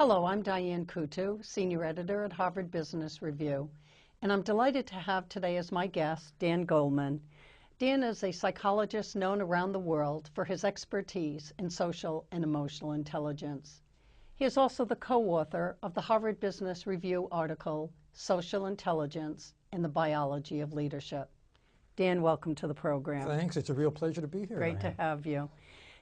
Hello, I'm Diane Kutu, Senior Editor at Harvard Business Review, and I'm delighted to have today as my guest Dan Goleman. Dan is a psychologist known around the world for his expertise in social and emotional intelligence. He is also the co-author of the Harvard Business Review article, Social Intelligence and the Biology of Leadership. Dan, welcome to the program. Thanks. It's a real pleasure to be here. Great to have you.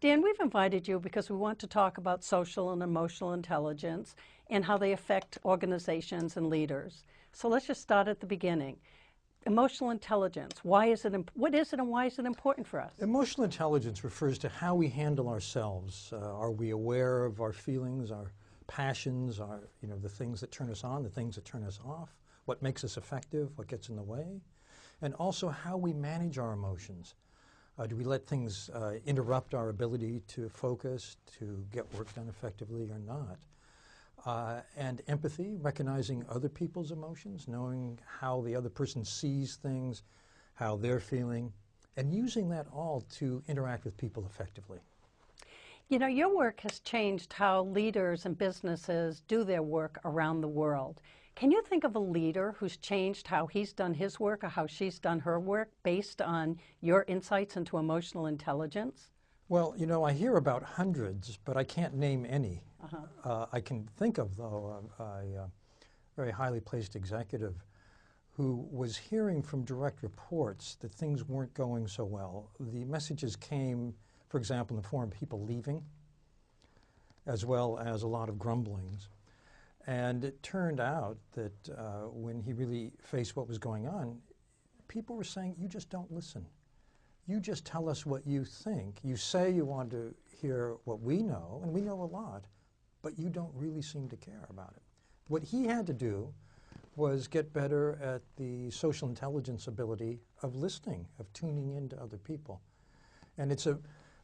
Dan, we've invited you because we want to talk about social and emotional intelligence and how they affect organizations and leaders. So let's just start at the beginning. Emotional intelligence, what is it and why is it important for us? Emotional intelligence refers to how we handle ourselves. Are we aware of our feelings, our passions, the things that turn us on, the things that turn us off, what makes us effective, what gets in the way, and also how we manage our emotions. Do we let things interrupt our ability to focus, to get work done effectively or not? And empathy, recognizing other people's emotions, knowing how the other person sees things, how they're feeling, and using that all to interact with people effectively. You know, your work has changed how leaders and businesses do their work around the world. Can you think of a leader who's changed how he's done his work or how she's done her work based on your insights into emotional intelligence? Well, you know, I hear about hundreds, but I can't name any. I can think of, though, a very highly placed executive who was hearing from direct reports that things weren't going so well. The messages came, for example, in the form of people leaving, as well as a lot of grumblings. And it turned out that when he really faced what was going on, people were saying, you just don't listen. You just tell us what you think. You say you want to hear what we know, and we know a lot, but you don't really seem to care about it. What he had to do was get better at the social intelligence ability of listening, of tuning into other people. And it's a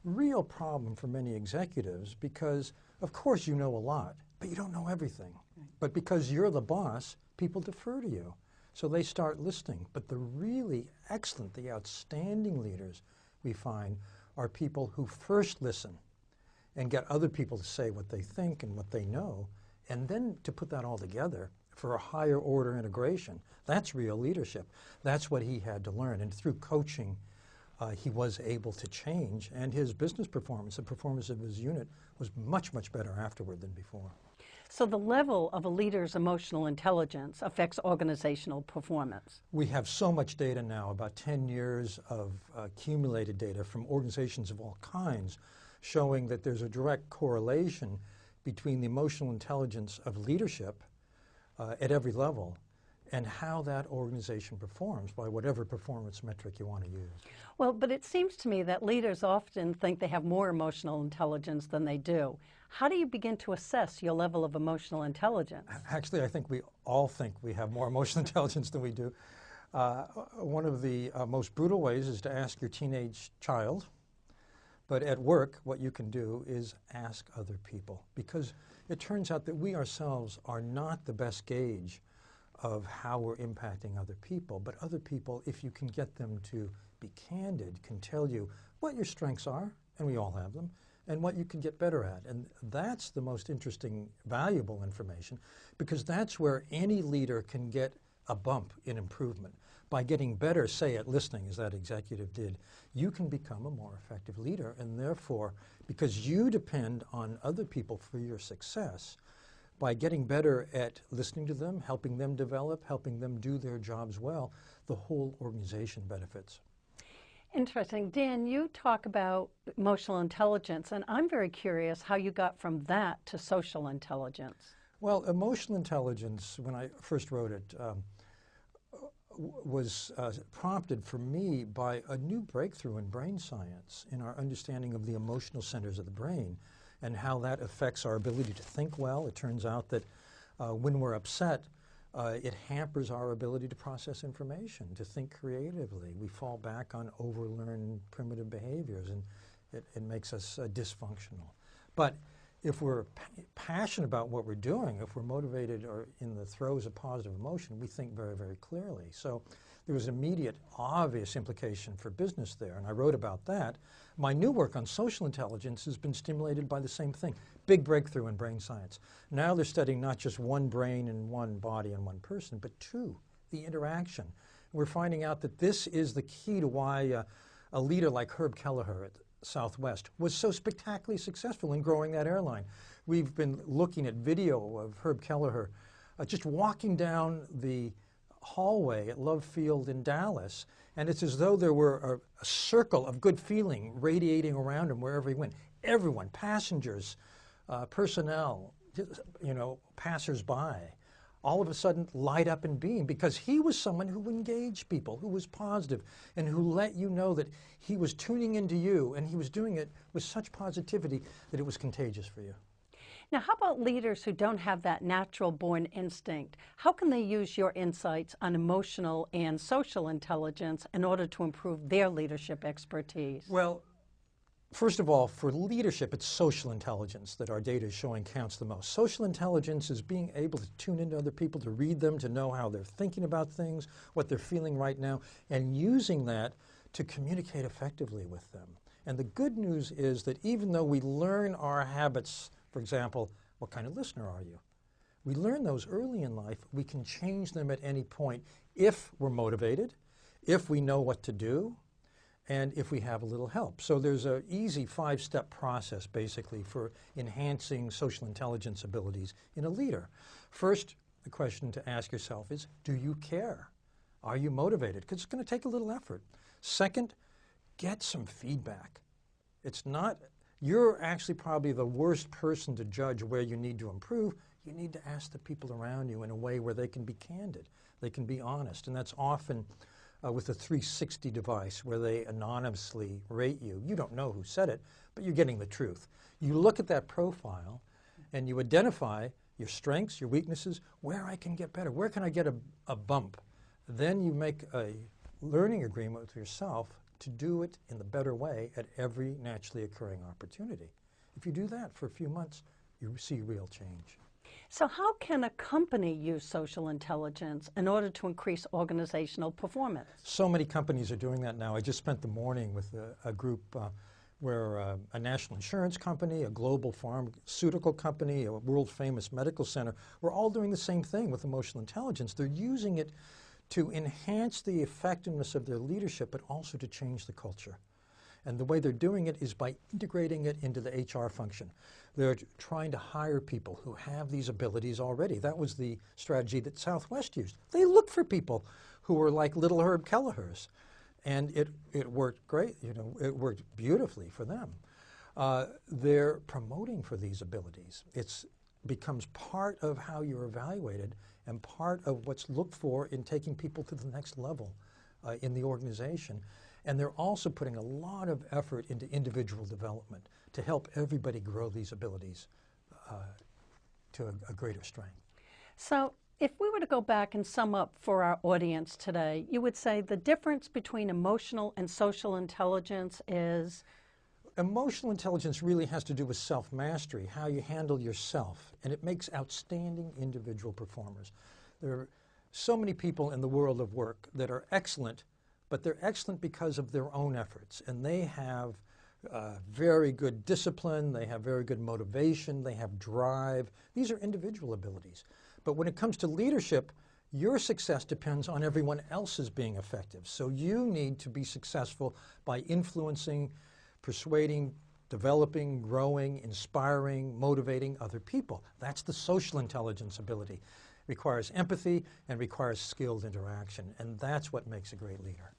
real problem for many executives because, of course, you know a lot, but you don't know everything. But because you're the boss, people defer to you. So they start listening. But the really excellent, the outstanding leaders we find are people who first listen and get other people to say what they think and what they know, and then to put that all together for a higher order integration. That's real leadership. That's what he had to learn. And through coaching, he was able to change. And his business performance, the performance of his unit, was much, much better afterward than before. So the level of a leader's emotional intelligence affects organizational performance. We have so much data now, about 10 years of accumulated data from organizations of all kinds, showing that there's a direct correlation between the emotional intelligence of leadership at every level and how that organization performs by whatever performance metric you want to use. Well, but it seems to me that leaders often think they have more emotional intelligence than they do. How do you begin to assess your level of emotional intelligence? Actually, I think we all think we have more emotional intelligence than we do. One of the most brutal ways is to ask your teenage child. But at work, what you can do is ask other people, because it turns out that we ourselves are not the best gauge of how we're impacting other people. But other people, if you can get them to be candid, can tell you what your strengths are, and we all have them, and what you can get better at. And that's the most interesting, valuable information, because that's where any leader can get a bump in improvement. By getting better, say, at listening, as that executive did, you can become a more effective leader. And therefore, because you depend on other people for your success, by getting better at listening to them, helping them develop, helping them do their jobs well, the whole organization benefits. Interesting. Dan, you talk about emotional intelligence, and I'm very curious how you got from that to social intelligence. Well, emotional intelligence, when I first wrote it, was prompted for me by a new breakthrough in brain science in our understanding of the emotional centers of the brain and how that affects our ability to think well. It turns out that when we're upset, it hampers our ability to process information, to think creatively. We fall back on overlearned primitive behaviors, and it makes us dysfunctional. But if we're passionate about what we're doing, if we're motivated or in the throes of positive emotion, we think very, very clearly. So there was immediate, obvious implication for business there, and I wrote about that. My new work on social intelligence has been stimulated by the same thing. Big breakthrough in brain science. Now they're studying not just one brain and one body and one person, but two, the interaction. We're finding out that this is the key to why a leader like Herb Kelleher at Southwest was so spectacularly successful in growing that airline. We've been looking at video of Herb Kelleher just walking down the hallway at Love Field in Dallas, and it's as though there were a circle of good feeling radiating around him wherever he went. Everyone, passengers, personnel, passers-by, all of a sudden light up and beam because he was someone who engaged people, who was positive, and who let you know that he was tuning into you, and he was doing it with such positivity that it was contagious for you. Now, how about leaders who don't have that natural born instinct? How can they use your insights on emotional and social intelligence in order to improve their leadership expertise? Well, first of all, for leadership, it's social intelligence that our data is showing counts the most. Social intelligence is being able to tune into other people, to read them, to know how they're thinking about things, what they're feeling right now, and using that to communicate effectively with them. And the good news is that even though we learn our habits, for example, what kind of listener are you? We learn those early in life. We can change them at any point if we're motivated, if we know what to do, and if we have a little help. So there's an easy 5-step process, basically, for enhancing social intelligence abilities in a leader. First, the question to ask yourself is, do you care? Are you motivated? Because it's going to take a little effort. Second, get some feedback. It's not, you're actually probably the worst person to judge where you need to improve. You need to ask the people around you in a way where they can be candid, they can be honest, and that's often with the 360 device where they anonymously rate you. You don't know who said it, but you're getting the truth. You look at that profile and you identify your strengths, your weaknesses, where I can get better, where can I get a bump. Then you make a learning agreement with yourself to do it in the better way at every naturally occurring opportunity. If you do that for a few months, you see real change. So how can a company use social intelligence in order to increase organizational performance? So many companies are doing that now. I just spent the morning with a group where a national insurance company, a global pharmaceutical company, a world-famous medical center, we're all doing the same thing with emotional intelligence. They're using it to enhance the effectiveness of their leadership, but also to change the culture. And the way they're doing it is by integrating it into the HR function. They're trying to hire people who have these abilities already. That was the strategy that Southwest used. They looked for people who were like little Herb Kelleher's. And it worked great, it worked beautifully for them. They're promoting for these abilities. It becomes part of how you're evaluated and part of what's looked for in taking people to the next level in the organization. And they're also putting a lot of effort into individual development to help everybody grow these abilities to a greater strength. So if we were to go back and sum up for our audience today, you would say the difference between emotional and social intelligence is? Emotional intelligence really has to do with self-mastery, how you handle yourself, and it makes outstanding individual performers. There are so many people in the world of work that are excellent, but they're excellent because of their own efforts, and they have very good discipline, they have very good motivation, they have drive. These are individual abilities. But when it comes to leadership, your success depends on everyone else's being effective. So you need to be successful by influencing, persuading, developing, growing, inspiring, motivating other people. That's the social intelligence ability. It requires empathy and requires skilled interaction, and that's what makes a great leader.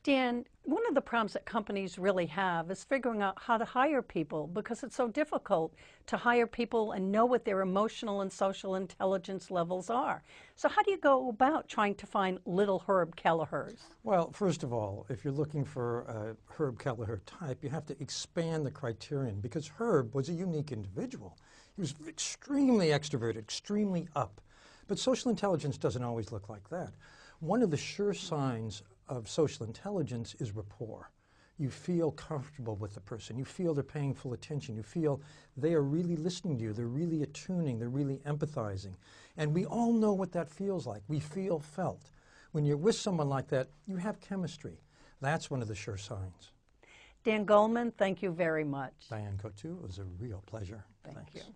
Dan, one of the problems that companies really have is figuring out how to hire people because it's so difficult to hire people and know what their emotional and social intelligence levels are. So how do you go about trying to find little Herb Kelleher's? Well, first of all, if you're looking for a Herb Kelleher type, you have to expand the criterion because Herb was a unique individual. He was extremely extroverted, extremely up. But social intelligence doesn't always look like that. One of the sure signs of social intelligence is rapport. You feel comfortable with the person. You feel they're paying full attention. You feel they are really listening to you. They're really attuning. They're really empathizing. And we all know what that feels like. We feel felt. When you're with someone like that, you have chemistry. That's one of the sure signs. Dan Goldman, thank you very much. Diane Coutu, it was a real pleasure. Thank Thanks. you.